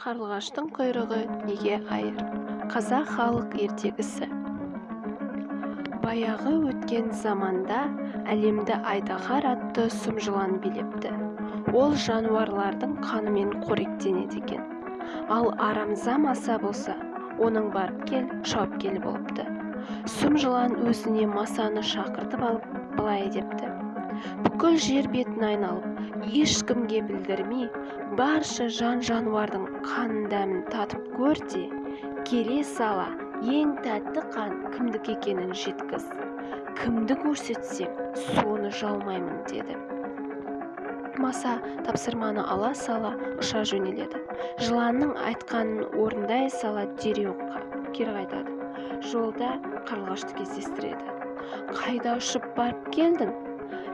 Қарлығаштың құйрығы неге айыр? Қазақ халық ертегісі. Баяғы өткен заманда әлемді Айдаһар атты сұм жылан билепті. Ол жануарлардың қанымен қоректенеді екен. Ал Арамза Маса болса, оның барып кел, шауып кел болыпты. Сұм жылан өзіне Масаны шақыртып алып, былай депті: бүкіл жер бетін айналып, ешкімге білдірмей, барша жан-жануардың қан дәмін татып көр де, келе сала ең тәтті қан кімдікі екенін жеткіз. Кімді көрсетсең, соны жаумаймын деді. Маса тапсырманы ала сала ұша жөнеледі. Жыланның айтқанын орындай сала дереу кері қайтады. Жолда қарлығашты кездестіреді. Қайда ұшып барып келдің?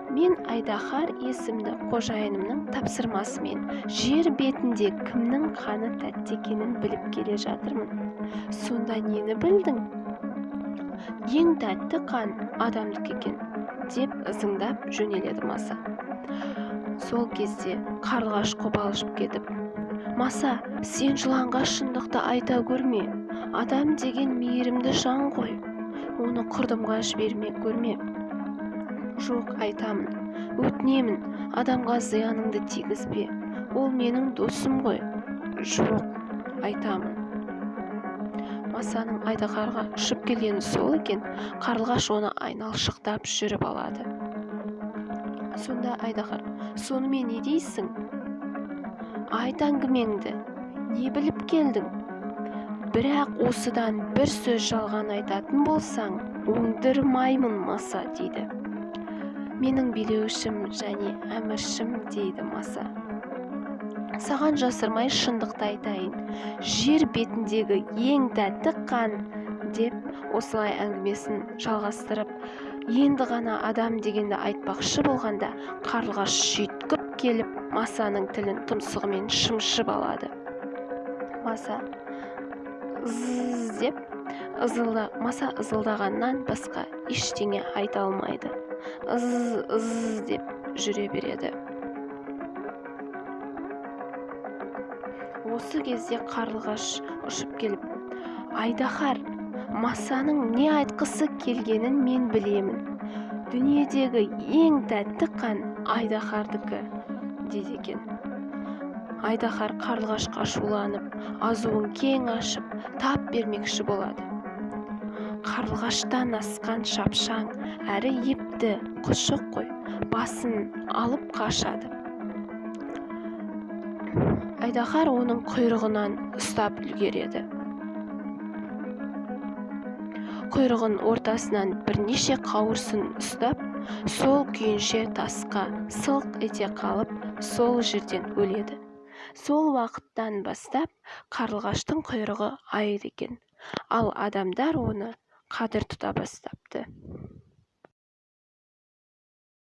Мен Айдаһар есімді қожайынымның тапсырмасымен жер бетінде кімнің қаны тәтті екенін біліп келе жатырмын. Сонда нені білдің? Ең тәтті қан адамдікі екен, деп ызыңдап жөнеледі Маса. Сол кезде қарлығаш қобалжып кетіп: Маса, сен жыланға шындықты айта көрме. Адам деген мейірімді жан ғой. Оны құрдымға жіберме көрме. Жоқ, айтамын, өтінемін, адамға зияныңды тигізбе. Ол менің досым ғой. Жоқ, айтамын. Масаның Айдаһарға ұшып келгені сол екен, қарлығаш оны айналшықтап жүріп алады. Сонда Айдаһар: сонымен не дейсің? Айт әңгімеңді, не біліп келдің? Бірақ осыдан бір сөз жалған айтатын болсаң, оңдырмаймын Маса, дейді. Менің билеушім және әміршім, дейді Маса. Саған жасырмай шындықты айтайын. Жер бетіндегі ең тәтті қан, деп осылай әңгімесін жалғастырып, енді ғана адам дегенді айтпақшы болғанда, қарлығаш жүйткіп келіп, Масаның тілін тұмсығымен шымшып алады. Маса деп Маса ызылдағаннан басқа ештеңе айта алмайды. Деп жүре береді. Осы кезде қарлығаш ұшып келіп: Айдаһар, Масаның не айтқысы келгенін мен білемін. Дүниедегі ең тәтті қан Айдаһардікі, дейді екен. Айдаһар қарлығашқа ашуланып, азуын кең ашып, тап бермекші болады. Қарлығаштан асқан шапшаң әрі епті құс жоқ қой, басын алып қашады. Айдаһар оның құйрығынан ұстап үлгереді. Құйрығын ортасынан бірнеше қауырсын ұстап, сол күйінше тасқа сылқ ете қалып, сол жерден өледі. Сол уақыттан бастап қарлығаштың құйрығы айыды екен, ал адамдар оны қадір тұта бастапты.